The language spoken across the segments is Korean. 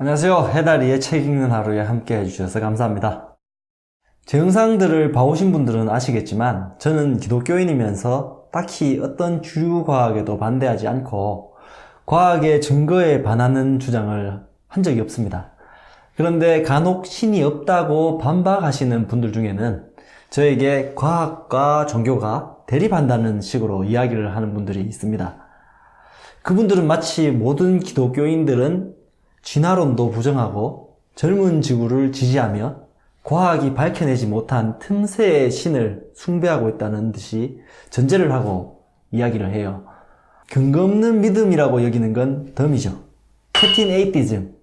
안녕하세요. 해다리의 책 읽는 하루에 함께 해주셔서 감사합니다. 제 영상들을 봐오신 분들은 아시겠지만 저는 기독교인이면서 딱히 어떤 주류 과학에도 반대하지 않고 과학의 증거에 반하는 주장을 한 적이 없습니다. 그런데 간혹 신이 없다고 반박하시는 분들 중에는 저에게 과학과 종교가 대립한다는 식으로 이야기를 하는 분들이 있습니다. 그분들은 마치 모든 기독교인들은 진화론도 부정하고 젊은 지구를 지지하며 과학이 밝혀내지 못한 틈새의 신을 숭배하고 있다는 듯이 전제를 하고 이야기를 해요. 근거 없는 믿음이라고 여기는 건 덤이죠. 캡틴 에이티즘,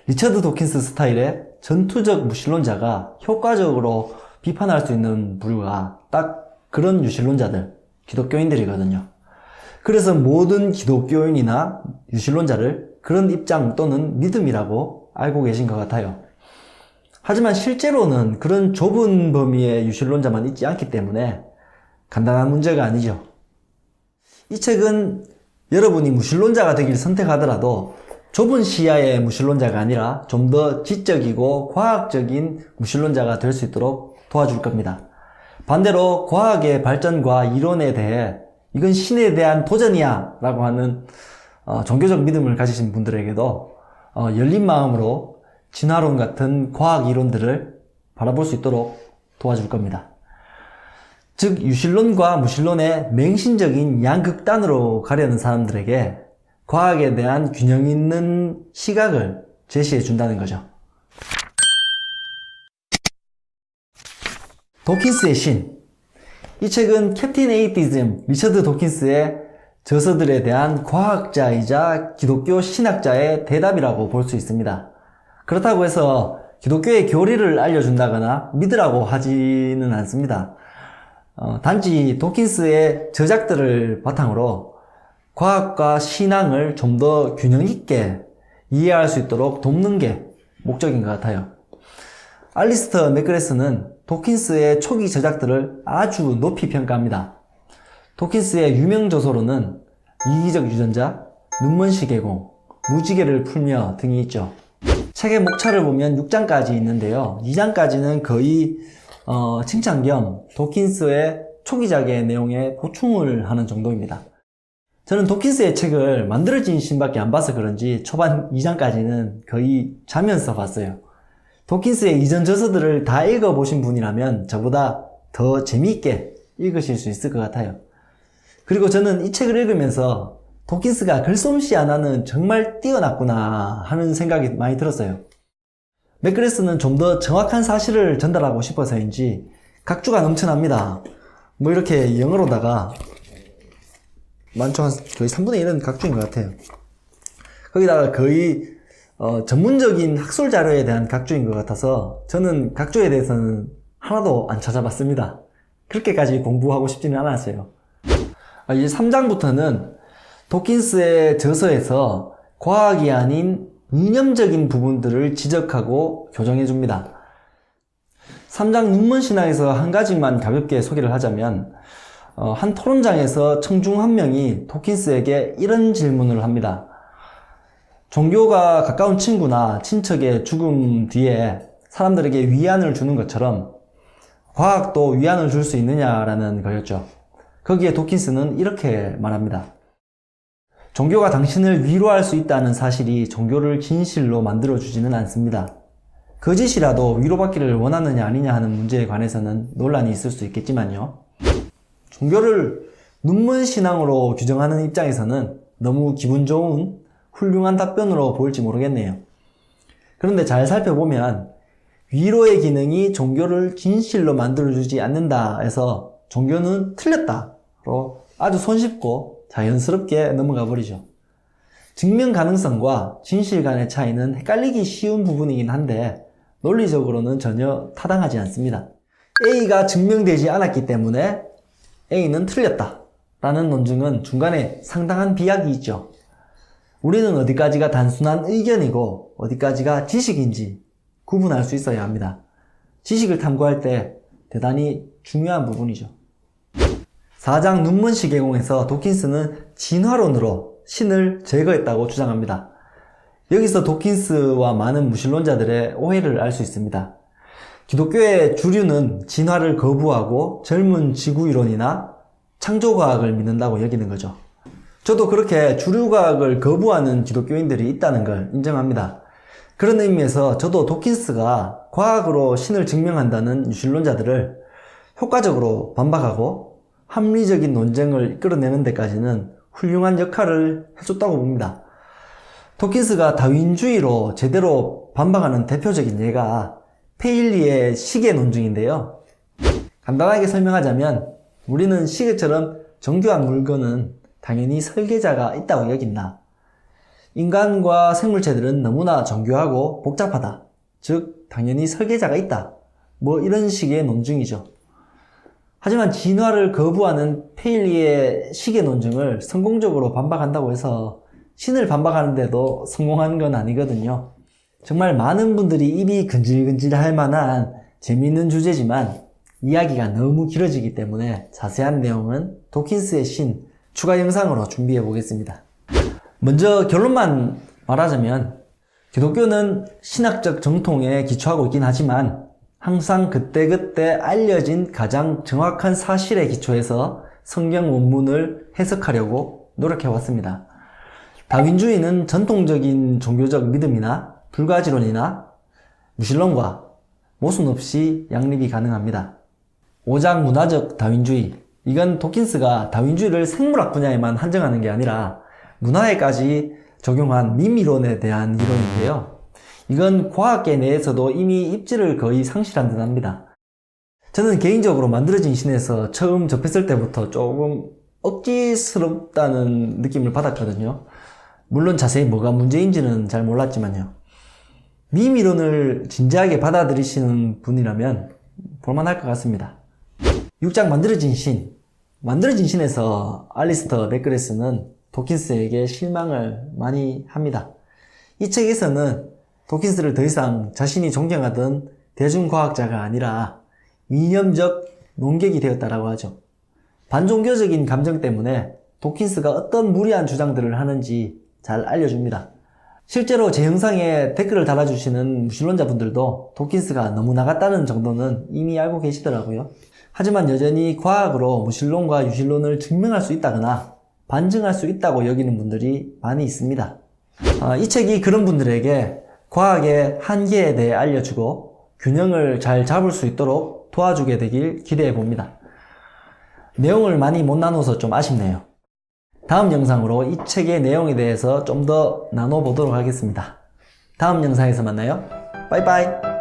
리처드 도킨스 스타일의 전투적 무신론자가 효과적으로 비판할 수 있는 부류가 딱 그런 유신론자들, 기독교인들이거든요. 그래서 모든 기독교인이나 유신론자를 그런 입장 또는 믿음이라고 알고 계신 것 같아요. 하지만 실제로는 그런 좁은 범위의 유신론자만 있지 않기 때문에 간단한 문제가 아니죠. 이 책은 여러분이 무신론자가 되길 선택하더라도 좁은 시야의 무신론자가 아니라 좀 더 지적이고 과학적인 무신론자가 될 수 있도록 도와줄 겁니다. 반대로 과학의 발전과 이론에 대해 이건 신에 대한 도전이야 라고 하는 종교적 믿음을 가지신 분들에게도 열린 마음으로 진화론 같은 과학 이론들을 바라볼 수 있도록 도와줄 겁니다. 즉 유신론과 무신론의 맹신적인 양극단으로 가려는 사람들에게 과학에 대한 균형 있는 시각을 제시해 준다는 거죠. 도킨스의 신. 이 책은 캡틴 에이티즘, 리처드 도킨스의 저서들에 대한 과학자이자 기독교 신학자의 대답이라고 볼 수 있습니다. 그렇다고 해서 기독교의 교리를 알려준다거나 믿으라고 하지는 않습니다. 단지 도킨스의 저작들을 바탕으로 과학과 신앙을 좀 더 균형 있게 이해할 수 있도록 돕는 게 목적인 것 같아요. 알리스터 맥그레스는 도킨스의 초기 저작들을 아주 높이 평가합니다. 도킨스의 유명 저서로는 이기적 유전자, 눈먼시 계공, 무지개를 풀며 등이 있죠. 책의 목차를 보면 6장까지 있는데요. 2장까지는 거의 칭찬 겸 도킨스의 초기작의 내용에 보충을 하는 정도입니다. 저는 도킨스의 책을 만들어진 신밖에 안 봐서 그런지 초반 2장까지는 거의 자면서 봤어요. 도킨스의 이전 저서들을 다 읽어보신 분이라면 저보다 더 재미있게 읽으실 수 있을 것 같아요. 그리고 저는 이 책을 읽으면서 도킨스가 글솜씨 하나는 정말 뛰어났구나 하는 생각이 많이 들었어요. 맥그레스는 좀 더 정확한 사실을 전달하고 싶어서인지 각주가 넘쳐납니다. 뭐 이렇게 영어로다가 많죠. 거의 3분의 1은 각주인 것 같아요. 거기다가 거의 전문적인 학술 자료에 대한 각주인 것 같아서 저는 각주에 대해서는 하나도 안 찾아봤습니다. 그렇게까지 공부하고 싶지는 않았어요. 이제 3장부터는 도킨스의 저서에서 과학이 아닌 이념적인 부분들을 지적하고 교정해 줍니다. 3장 눈먼신학에서 한 가지만 가볍게 소개를 하자면 한 토론장에서 청중 한 명이 도킨스에게 이런 질문을 합니다. 종교가 가까운 친구나 친척의 죽음 뒤에 사람들에게 위안을 주는 것처럼 과학도 위안을 줄 수 있느냐라는 거였죠. 거기에 도킨스는 이렇게 말합니다. 종교가 당신을 위로할 수 있다는 사실이 종교를 진실로 만들어주지는 않습니다. 거짓이라도 위로받기를 원하느냐 아니냐 하는 문제에 관해서는 논란이 있을 수 있겠지만요. 종교를 눈먼 신앙으로 규정하는 입장에서는 너무 기분 좋은 훌륭한 답변으로 보일지 모르겠네요. 그런데 잘 살펴보면 위로의 기능이 종교를 진실로 만들어주지 않는다 해서 종교는 틀렸다로 아주 손쉽고 자연스럽게 넘어가 버리죠. 증명 가능성과 진실 간의 차이는 헷갈리기 쉬운 부분이긴 한데 논리적으로는 전혀 타당하지 않습니다. A가 증명되지 않았기 때문에 A는 틀렸다 라는 논증은 중간에 상당한 비약이 있죠. 우리는 어디까지가 단순한 의견이고 어디까지가 지식인지 구분할 수 있어야 합니다. 지식을 탐구할 때 대단히 중요한 부분이죠. 4장 눈먼시 계공에서 도킨스는 진화론으로 신을 제거했다고 주장합니다. 여기서 도킨스와 많은 무신론자들의 오해를 알 수 있습니다. 기독교의 주류는 진화를 거부하고 젊은 지구이론이나 창조과학을 믿는다고 여기는 거죠. 저도 그렇게 주류과학을 거부하는 기독교인들이 있다는 걸 인정합니다. 그런 의미에서 저도 도킨스가 과학으로 신을 증명한다는 유신론자들을 효과적으로 반박하고 합리적인 논쟁을 이끌어내는 데까지는 훌륭한 역할을 해줬다고 봅니다. 도킨스가 다윈주의로 제대로 반박하는 대표적인 예가 페일리의 시계 논증인데요. 간단하게 설명하자면 우리는 시계처럼 정교한 물건은 당연히 설계자가 있다고 여긴다. 인간과 생물체들은 너무나 정교하고 복잡하다. 즉 당연히 설계자가 있다. 뭐 이런 식의 논증이죠. 하지만 진화를 거부하는 페일리의 시계 논증을 성공적으로 반박한다고 해서 신을 반박하는데도 성공한 건 아니거든요. 정말 많은 분들이 입이 근질근질 할 만한 재미있는 주제지만 이야기가 너무 길어지기 때문에 자세한 내용은 도킨스의 신 추가 영상으로 준비해 보겠습니다. 먼저 결론만 말하자면 기독교는 신학적 정통에 기초하고 있긴 하지만 항상 그때그때 알려진 가장 정확한 사실에 기초해서 성경 원문을 해석하려고 노력해 왔습니다. 다윈주의는 전통적인 종교적 믿음이나 불가지론이나 무신론과 모순 없이 양립이 가능합니다. 오장 문화적 다윈주의, 이건 도킨스가 다윈주의를 생물학 분야에만 한정하는 게 아니라 문화에까지 적용한 밈이론에 대한 이론인데요. 이건 과학계 내에서도 이미 입지를 거의 상실한 듯 합니다. 저는 개인적으로 만들어진 신에서 처음 접했을 때부터 조금 억지스럽다는 느낌을 받았거든요. 물론 자세히 뭐가 문제인지는 잘 몰랐지만요. 밈이론을 진지하게 받아들이시는 분이라면 볼만할 것 같습니다. 6장 만들어진 신. 만들어진 신에서 알리스터 맥그레스는 도킨스에게 실망을 많이 합니다. 이 책에서는 도킨스를 더 이상 자신이 존경하던 대중과학자가 아니라 이념적 논객이 되었다라고 하죠. 반종교적인 감정 때문에 도킨스가 어떤 무리한 주장들을 하는지 잘 알려줍니다. 실제로 제 영상에 댓글을 달아주시는 무신론자분들도 도킨스가 너무 나갔다는 정도는 이미 알고 계시더라고요. 하지만 여전히 과학으로 무신론과 유신론을 증명할 수 있다거나 반증할 수 있다고 여기는 분들이 많이 있습니다. 이 책이 그런 분들에게 과학의 한계에 대해 알려주고 균형을 잘 잡을 수 있도록 도와주게 되길 기대해 봅니다. 내용을 많이 못 나눠서 좀 아쉽네요. 다음 영상으로 이 책의 내용에 대해서 좀 더 나눠보도록 하겠습니다. 다음 영상에서 만나요. 빠이빠이.